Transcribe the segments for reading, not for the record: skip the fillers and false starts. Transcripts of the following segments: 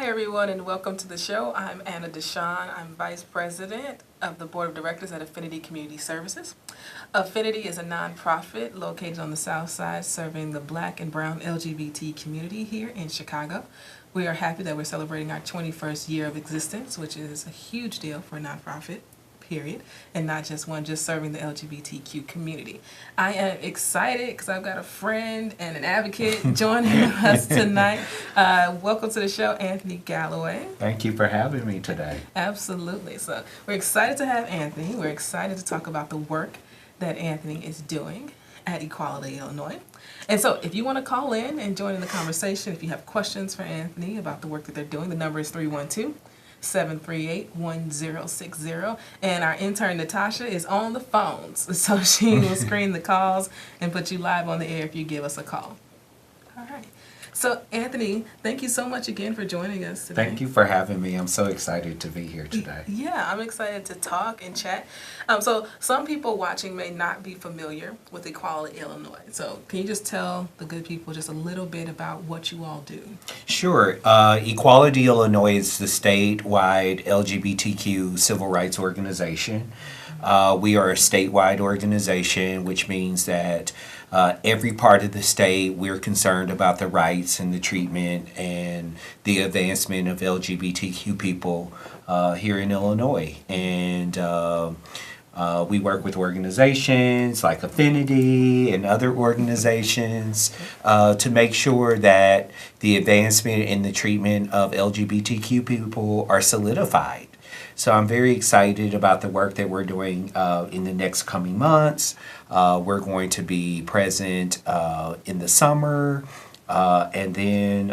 everyone, and welcome to the show. I'm Anna Deshawn. I'm Vice President of the Board of Directors at Affinity Community Services. Affinity is a nonprofit located on the South Side serving the Black and Brown LGBT community here in Chicago. We are happy that we're celebrating our 21st year of existence, which is a huge deal for a nonprofit. Period, and not just one just serving the LGBTQ community. I am excited because I've got a friend and an advocate joining us tonight. Welcome to the show, Anthony Galloway. Thank you for having me today. Absolutely. So we're excited to have Anthony. We're excited to talk about the work that Anthony is doing at Equality, Illinois. And so if you want to call in and join in the conversation, if you have questions for Anthony about the work that they're doing, the number is 312-738-1060. And our intern Natasha is on the phones, so she will screen the calls and put you live on the air if you give us a call. All right. So Anthony, thank you so much again for joining us today. Thank you for having me. I'm so excited to be here today. Yeah, I'm excited to talk and chat. So some people watching may not be familiar with Equality Illinois. So can you just tell the good people just a little bit about what you all do? Sure. Equality Illinois is the statewide LGBTQ civil rights organization. We are a statewide organization, which means that every part of the state, we're concerned about the rights and the treatment and the advancement of LGBTQ people here in Illinois. And we work with organizations like Affinity and other organizations to make sure that the advancement and the treatment of LGBTQ people are solidified. So I'm very excited about the work that we're doing in the next coming months. We're going to be present in the summer, and then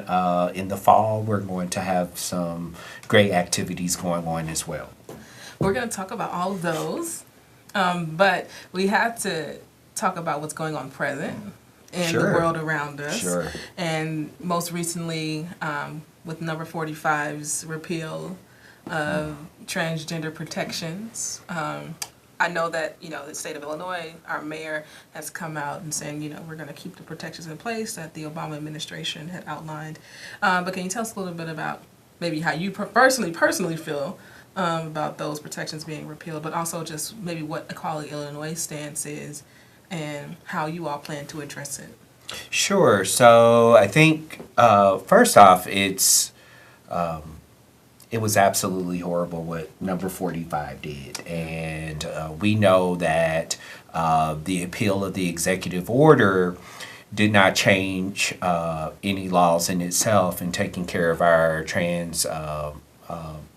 in the fall, we're going to have some great activities going on as well. We're going to talk about all of those, but we have to talk about what's going on present in the world around us. Sure. And most recently, with number 45's repeal of transgender protections. I know that, the state of Illinois, our mayor has come out and saying, we're going to keep the protections in place that the Obama administration had outlined. But can you tell us a little bit about maybe how you personally feel about those protections being repealed, but also just maybe what Equality Illinois' stance is and how you all plan to address it? Sure. So I think, first off, it was absolutely horrible what number 45 did. And we know that the appeal of the executive order did not change any laws in itself in taking care of our trans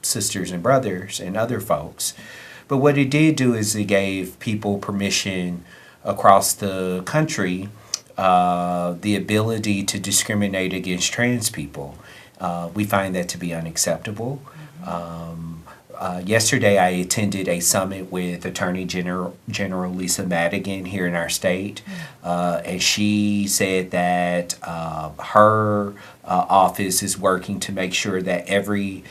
sisters and brothers and other folks. But what it did do is it gave people permission across the country the ability to discriminate against trans people. We find that to be unacceptable. Yesterday, I attended a summit with Attorney General Lisa Madigan here in our state, and she said that her office is working to make sure that every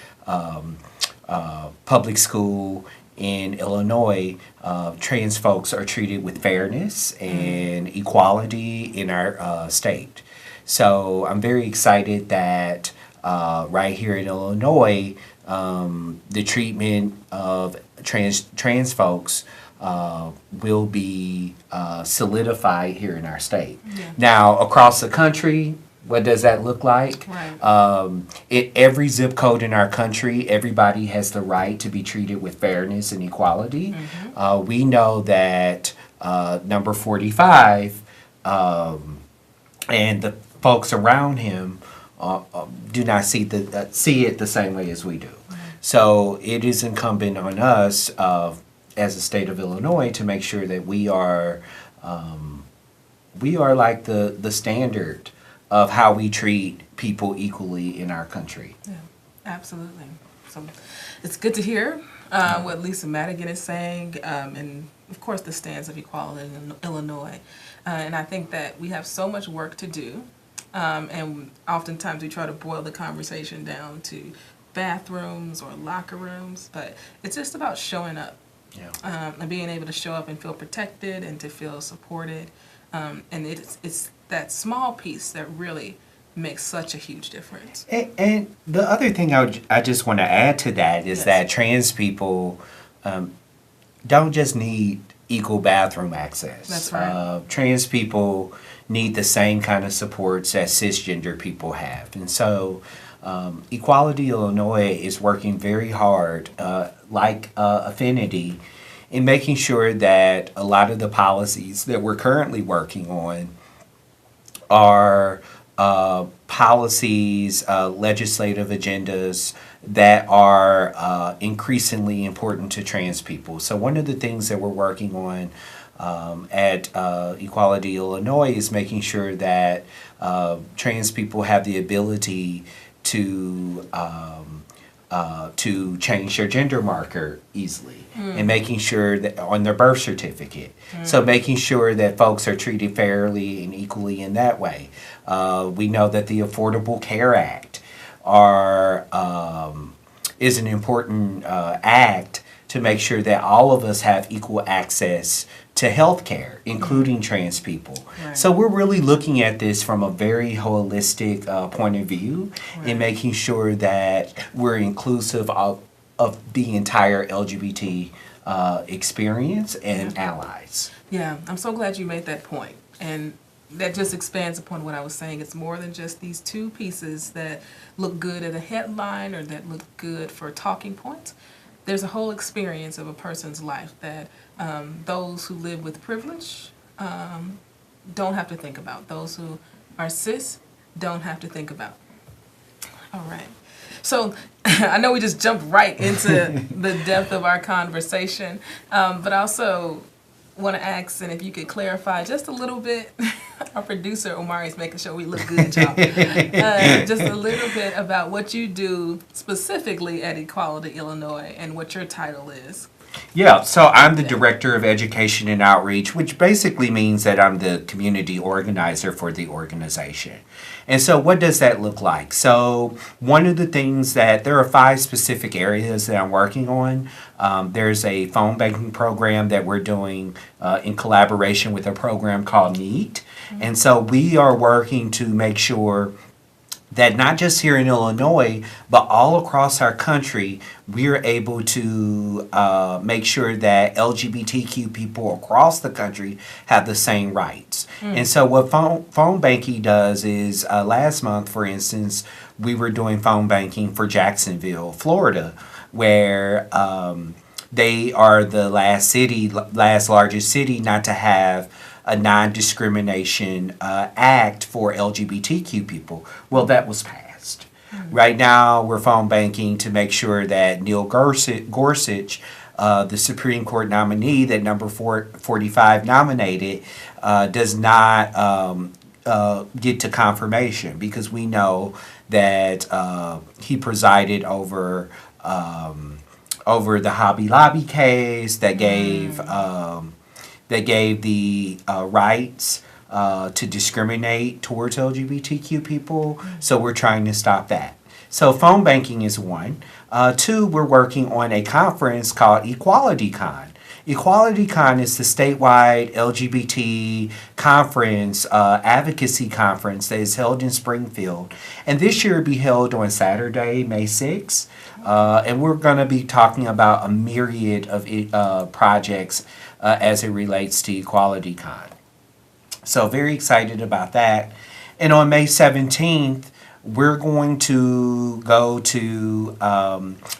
public school in Illinois, trans folks are treated with fairness and equality in our state. So I'm very excited that right here in Illinois, the treatment of trans folks will be solidified here in our state. Yeah. Now, across the country, what does that look like? Right. In every zip code in our country, everybody has the right to be treated with fairness and equality. Mm-hmm. We know that number 45 and the folks around him do not see it the same way as we do. So it is incumbent on us as a state of Illinois to make sure that we are like the standard of how we treat people equally in our country. Yeah, absolutely. So it's good to hear what Lisa Madigan is saying, and of course the stance of Equality in Illinois. And I think that we have so much work to do. And oftentimes we try to boil the conversation down to bathrooms or locker rooms, but it's just about showing up. Yeah. And being able to show up and feel protected and to feel supported. And it's that small piece that really makes such a huge difference. And the other thing I just want to add to that is Yes. that trans people don't just need equal bathroom access. That's right. Trans people need the same kind of supports that cisgender people have. And so Equality Illinois is working very hard, like Affinity, in making sure that a lot of the policies that we're currently working on are policies, legislative agendas that are increasingly important to trans people. So one of the things that we're working on at Equality Illinois is making sure that trans people have the ability to change their gender marker easily, and making sure that on their birth certificate. So making sure that folks are treated fairly and equally in that way. We know that the Affordable Care Act is an important act to make sure that all of us have equal access to health care, including trans people. Right. So we're really looking at this from a very holistic point of view, in making sure that we're inclusive of the entire LGBT experience and allies. Yeah, I'm so glad you made that point. And that just expands upon what I was saying. It's more than just these two pieces that look good at a headline or that look good for talking points. There's a whole experience of a person's life that those who live with privilege don't have to think about. Those who are cis don't have to think about. All right. So I know we just jumped right into the depth of our conversation, but I also want to ask, and if you could clarify just a little bit, our producer Omari is making sure we look good, y'all. Just a little bit about what you do specifically at Equality Illinois and what your title is. Yeah, so I'm the Director of Education and Outreach, which basically means that I'm the community organizer for the organization. And so what does that look like? So one of the things there are 5 specific areas that I'm working on. There's a phone banking program that we're doing in collaboration with a program called NEAT. And so we are working to make sure that not just here in Illinois, but all across our country, we're able to make sure that LGBTQ people across the country have the same rights. And so what phone banking does is, last month, for instance, we were doing phone banking for Jacksonville, Florida, where they are the last largest city not to have a non-discrimination act for LGBTQ people. Well, that was passed. Right now, we're phone banking to make sure that Neil Gorsuch, the Supreme Court nominee that number 45 nominated, does not get to confirmation, because we know that he presided over the Hobby Lobby case that gave the rights to discriminate towards LGBTQ people. So we're trying to stop that. So phone banking is one. 2, we're working on a conference called EqualityCon. EqualityCon is the statewide LGBT conference, advocacy conference that is held in Springfield. And this year it'll be held on Saturday, May 6th. And we're going to be talking about a myriad of projects as it relates to EqualityCon. So very excited about that. And on May 17th, we're going to go to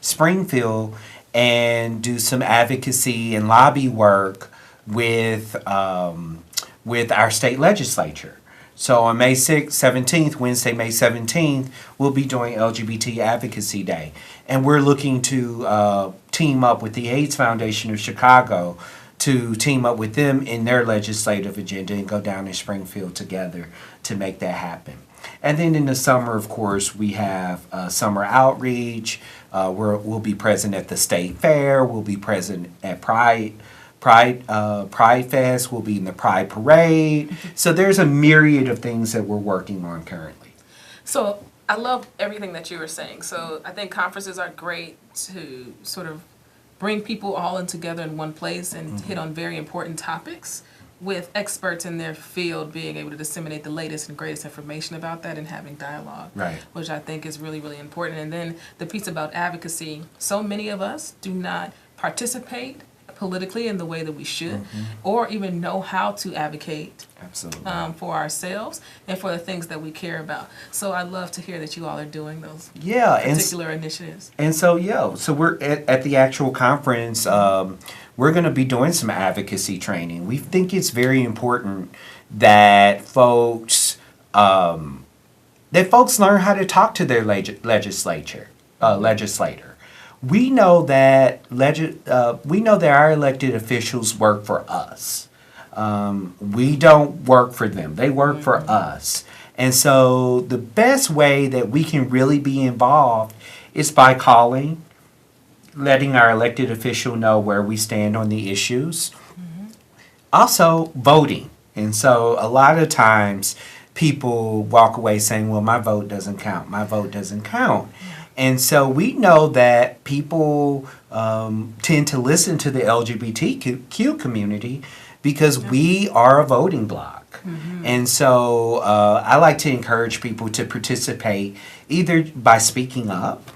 Springfield and do some advocacy and lobby work with our state legislature. So on May 17th, Wednesday, May 17th, we'll be doing LGBT Advocacy Day. And we're looking to team up with the AIDS Foundation of Chicago to team up with them in their legislative agenda and go down to Springfield together to make that happen. And then in the summer, of course, we have summer outreach. We'll be present at the State Fair. We'll be present at Pride Fest. We'll be in the Pride Parade. So there's a myriad of things that we're working on currently. So I love everything that you were saying. So I think conferences are great to sort of bring people all in together in one place and hit on very important topics. with experts in their field being able to disseminate the latest and greatest information about that and having dialogue, Right. which I think is really, really important. And then the piece about advocacy, so many of us do not participate politically in the way that we should, or even know how to advocate Absolutely. for ourselves and for the things that we care about. So I love to hear that you all are doing those Yeah, particular initiatives. and so so we're at the actual conference. We're going to be doing some advocacy training. We think it's very important that folks learn how to talk to their legislator. We know that our elected officials work for us. We don't work for them; they work for us. And so the best way that we can really be involved is by calling, letting our elected official know where we stand on the issues. Also, voting. And so a lot of times people walk away saying, well, my vote doesn't count. My vote doesn't count. And so we know that people tend to listen to the LGBTQ community because we are a voting bloc. And so I like to encourage people to participate either by speaking up,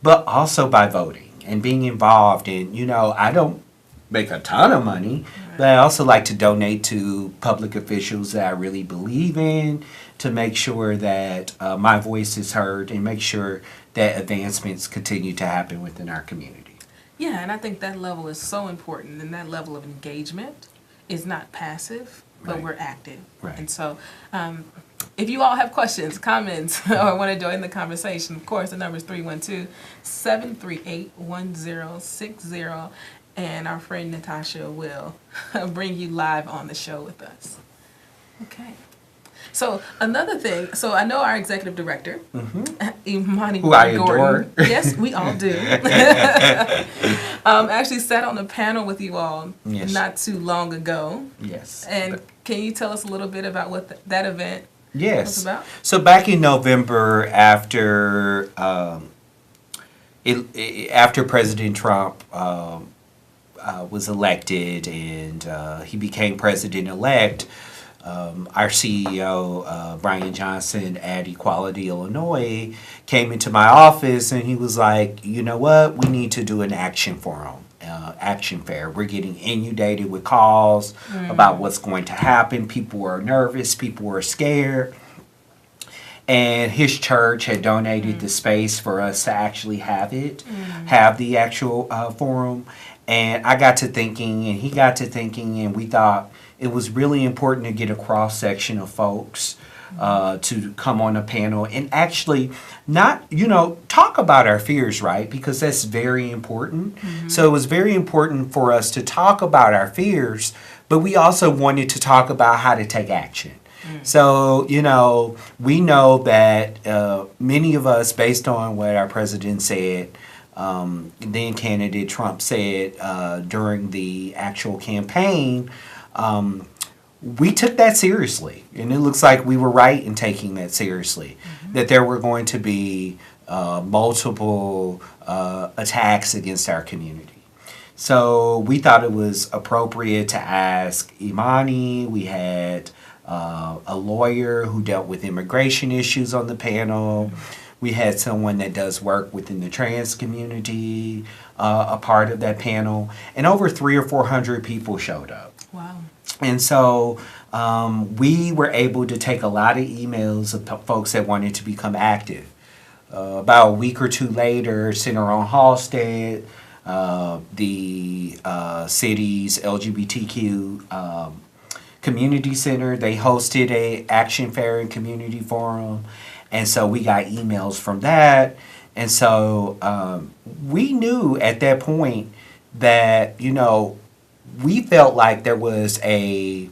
but also by voting and being involved. And, I don't make a ton of money, but I also like to donate to public officials that I really believe in to make sure that my voice is heard and make sure that advancements continue to happen within our community. Yeah, and I think that level is so important, and that level of engagement is not passive, but Right. we're active. Right. And so if you all have questions, comments, or want to join the conversation, of course, the number is 312-738-1060, and our friend Natasha will bring you live on the show with us. Okay. So another thing, so I know our executive director, Imani Who I Gordon. adore. Yes, we all do. Actually sat on a panel with you all Yes. not too long ago. Yes. And can you tell us a little bit about what that event was Yes. about? So back in November, after after President Trump was elected and he became president-elect, our CEO, Brian Johnson at Equality Illinois, came into my office and he was like, you know what, we need to do an action forum, action fair. We're getting inundated with calls about what's going to happen. People are nervous, people are scared. And his church had donated the space for us to actually have the actual forum. And I got to thinking, and he got to thinking, and we thought it was really important to get a cross section of folks to come on a panel and actually not, talk about our fears, right? Because that's very important. So it was very important for us to talk about our fears, but we also wanted to talk about how to take action. So, we know that many of us, based on what our president said, then candidate Trump said during the actual campaign, we took that seriously. And it looks like we were right in taking that seriously, that there were going to be multiple attacks against our community. So we thought it was appropriate to ask Imani. We had a lawyer who dealt with immigration issues on the panel. We had someone that does work within the trans community, a part of that panel, and over 300 or 400 people showed up. Wow. And so we were able to take a lot of emails of folks that wanted to become active. About a week or two later, Center on Halstead, the city's LGBTQ community center, they hosted a action fair and community forum. And so we got emails from that. And so we knew at that point that, we felt like there was a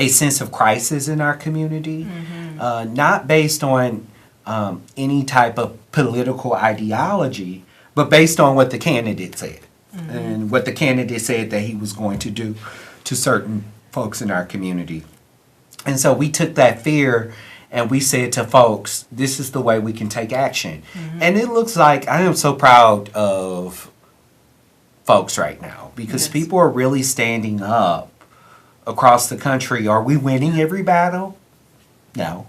sense of crisis in our community, not based on any type of political ideology, but based on what the candidate said and what the candidate said that he was going to do to certain folks in our community. And so we took that fear and we said to folks, this is the way we can take action. And it looks like I am so proud of folks right now because people are really standing up across the country. Are we winning every battle? No.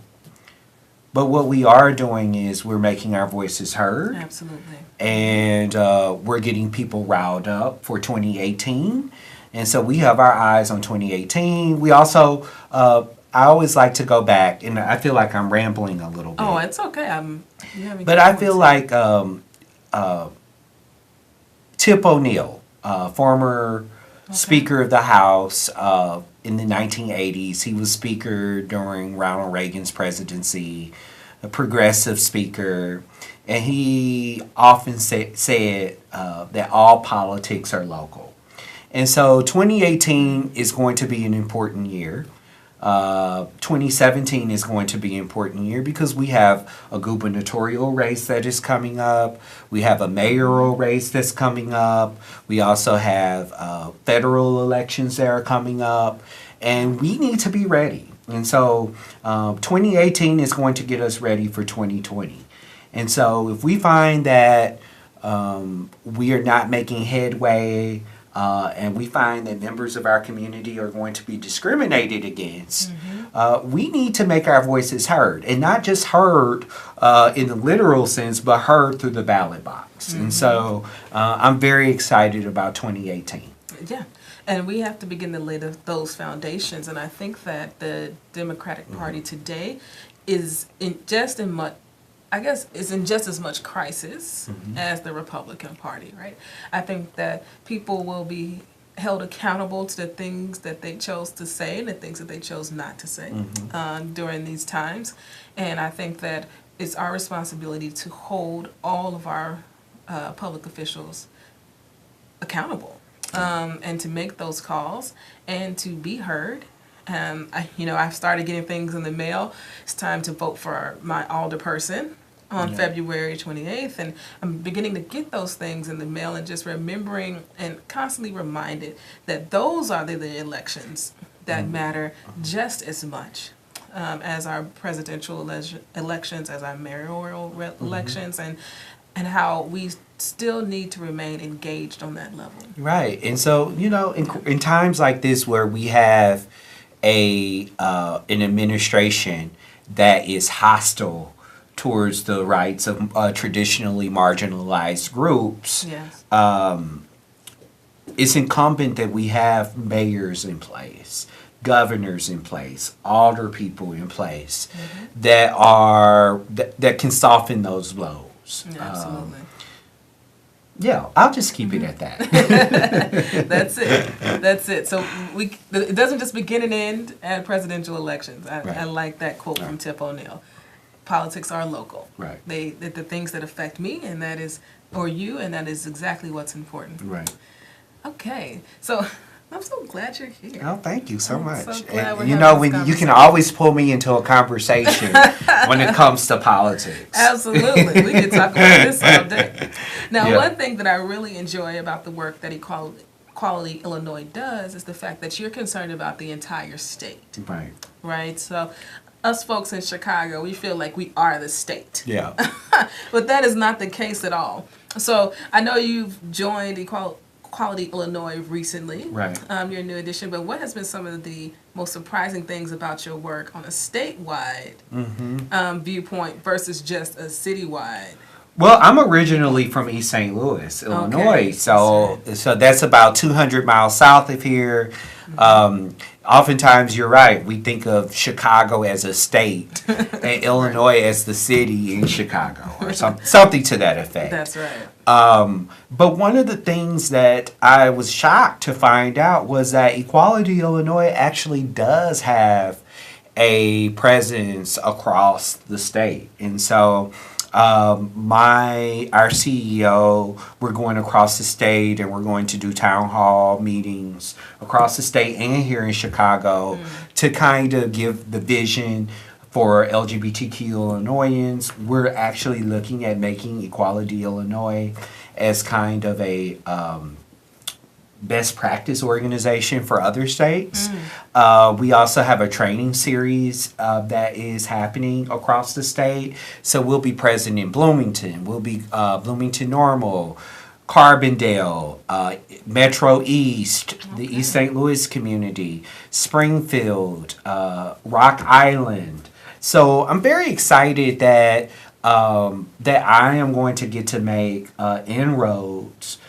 But what we are doing is we're making our voices heard. Absolutely. And we're getting people riled up for 2018. And so we have our eyes on 2018. We also, I always like to go back, and I feel like I'm rambling a little bit. Oh, it's okay. But I feel like Tip O'Neill, former Speaker of the House in the 1980s, he was Speaker during Ronald Reagan's presidency, a progressive speaker, and he often said that all politics are local. And so 2018 is going to be an important year. 2017 is going to be an important year because we have a gubernatorial race that is coming up. We have a mayoral race that's coming up. We also have federal elections that are coming up. And we need to be ready. And so 2018 is going to get us ready for 2020. And so if we find that we are not making headway, and we find that members of our community are going to be discriminated against, we need to make our voices heard. And not just heard in the literal sense, but heard through the ballot box. And so I'm very excited about 2018. Yeah. And we have to begin to lay those foundations. And I think that the Democratic Party today is in just as much crisis as the Republican Party, right? I think that people will be held accountable to the things that they chose to say and the things that they chose not to say during these times. And I think that it's our responsibility to hold all of our public officials accountable and to make those calls and to be heard. I've started getting things in the mail. It's time to vote for my alderperson on February 28th, and I'm beginning to get those things in the mail and just remembering and constantly reminded that those are the elections that matter just as much as our presidential elections, as our mayoral elections, and how we still need to remain engaged on that level. Right. And so, in times like this where we have an administration that is hostile towards the rights of traditionally marginalized groups, Yes. It's incumbent that we have mayors in place, governors in place, alder people in place that can soften those blows. Absolutely. Yeah, I'll just keep it at that. That's it. So it doesn't just begin and end at presidential elections. I like that quote from Tip O'Neill. Politics are local. Right. The things that affect me or you, and that is exactly what's important. Right. Okay. So I'm so glad you're here. Oh, thank you so much. So glad we're And, having this when you can always pull me into a conversation when it comes to politics. Absolutely. We can talk about this all day. Now, Yeah. one thing that I really enjoy about the work that Equality Illinois does is the fact that you're concerned about the entire state. Right. Right? So us folks in Chicago, we feel like we are the state. Yeah. But that is not the case at all. So I know you've joined Equality Illinois recently. Right. You're a new addition, but what has been some of the most surprising things about your work on a statewide viewpoint versus just a citywide? Well, I'm originally from East St. Louis, Illinois, so that's about 200 miles south of here. Oftentimes, you're right. We think of Chicago as a state and Illinois as the city in Chicago, or something to that effect. That's right. But one of the things that I was shocked to find out was that Equality Illinois actually does have a presence across the state, and so. Our CEO, we're going across the state and we're going to do town hall meetings across the state and here in Chicago to kind of give the vision for LGBTQ Illinoisans. We're actually looking at making Equality Illinois as kind of a best practice organization for other states. We also have a training series that is happening across the state. So we'll be present in Bloomington. We'll be Bloomington Normal, Carbondale, Metro East, the East St. Louis community, Springfield, Rock Island. So I'm very excited that that I am going to get to make inroads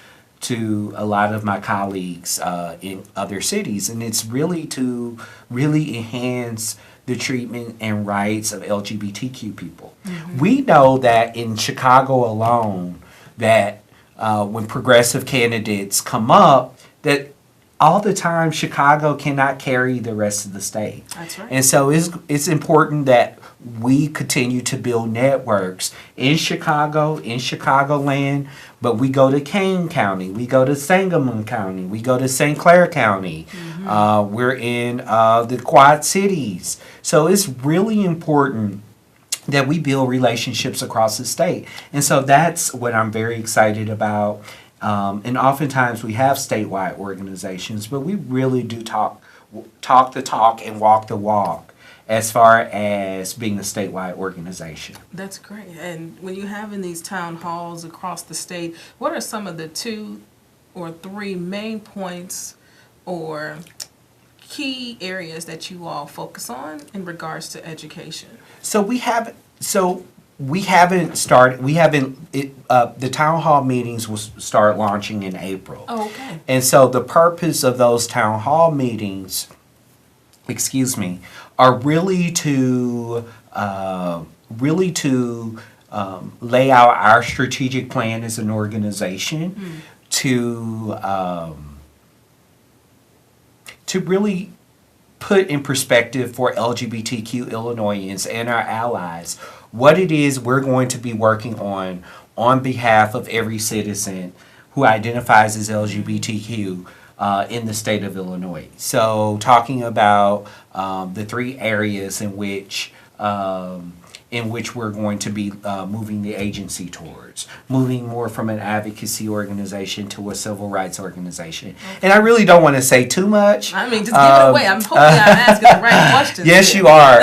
to a lot of my colleagues in other cities, and it's really to really enhance the treatment and rights of LGBTQ people. We know that in Chicago alone, that when progressive candidates come up, that all the time Chicago cannot carry the rest of the state. That's right. And so it's important that we continue to build networks in Chicagoland, but we go to Kane County, we go to Sangamon County, we go to St. Clair County, we're in the Quad Cities. So it's really important that we build relationships across the state. And so that's what I'm very excited about. And oftentimes we have statewide organizations, but we really do talk the talk and walk the walk as far as being a statewide organization. That's great. And when you have in these town halls across the state, what are some of the 2 or 3 main points or key areas that you all focus on in regards to education? We haven't started. The town hall meetings will start launching in April. Oh, okay. And so the purpose of those town hall meetings, are really to lay out our strategic plan as an organization, to really put in perspective for LGBTQ Illinoisans and our allies what it is we're going to be working on behalf of every citizen who identifies as LGBTQ in the state of Illinois. So talking about the 3 areas in which we're going to be moving the agency towards, moving more from an advocacy organization to a civil rights organization. Okay. And I really don't want to say too much. I mean, just give it away. I'm hoping I'm asking the right questions. Yes, here. you are.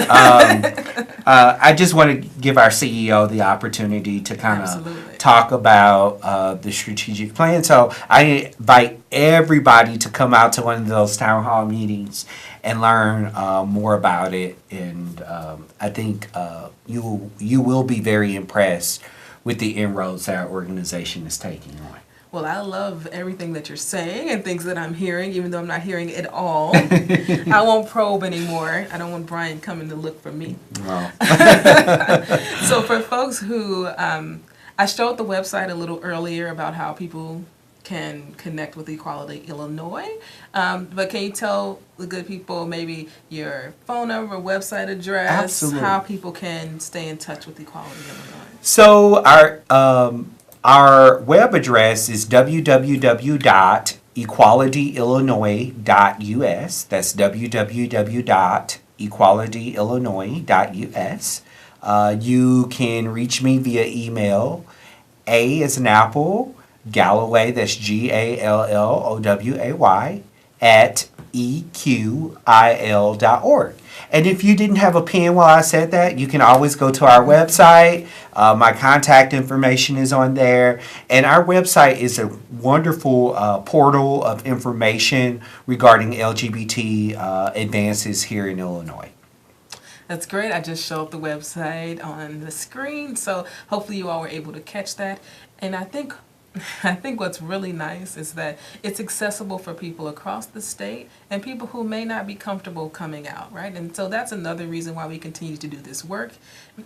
I just want to give our CEO the opportunity to kind of talk about the strategic plan. So I invite everybody to come out to one of those town hall meetings and learn more about it. And I think you will be very impressed with the inroads that our organization is taking on. Well, I love everything that you're saying and things that I'm hearing, even though I'm not hearing it all. I won't probe anymore. I don't want Brian coming to look for me. Well. So for folks who, I showed the website a little earlier about how people can connect with Equality Illinois. But can you tell the good people maybe your phone number, website address, Absolutely. How people can stay in touch with Equality Illinois? So our web address is www.equalityillinois.us. That's www.equalityillinois.us. You can reach me via email. A as an apple, Galloway, that's GALLOWAY, at eqil.org. And if you didn't have a pen while I said that, you can always go to our website. My contact information is on there. And our website is a wonderful portal of information regarding LGBT advances here in Illinois. That's great. I just showed the website on the screen, so hopefully you all were able to catch that. And I think what's really nice is that it's accessible for people across the state and people who may not be comfortable coming out, right? And so that's another reason why we continue to do this work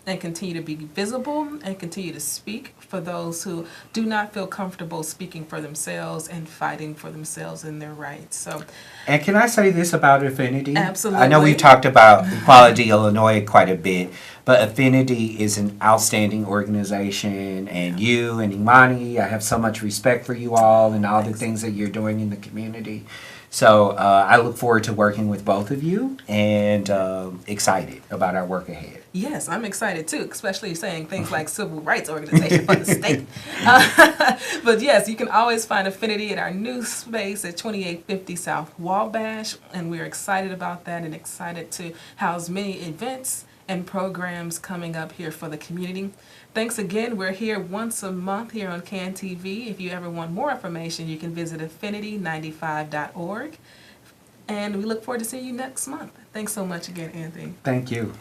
and continue to be visible and continue to speak for those who do not feel comfortable speaking for themselves and fighting for themselves and their rights. So, and can I say this about Affinity? Absolutely. I know we've talked about Equality Illinois quite a bit, but Affinity is an outstanding organization, and you and Imani, I have so much respect for you all and all the things that you're doing in the community. So I look forward to working with both of you and excited about our work ahead. Yes, I'm excited too, especially saying things like civil rights organization for the state. But yes, you can always find Affinity at our new space at 2850 South Wabash, and we're excited about that and excited to house many events and programs coming up here for the community. Thanks again. We're here once a month here on CAN TV. If you ever want more information, you can visit affinity95.org. And we look forward to seeing you next month. Thanks so much again, Anthony. Thank you.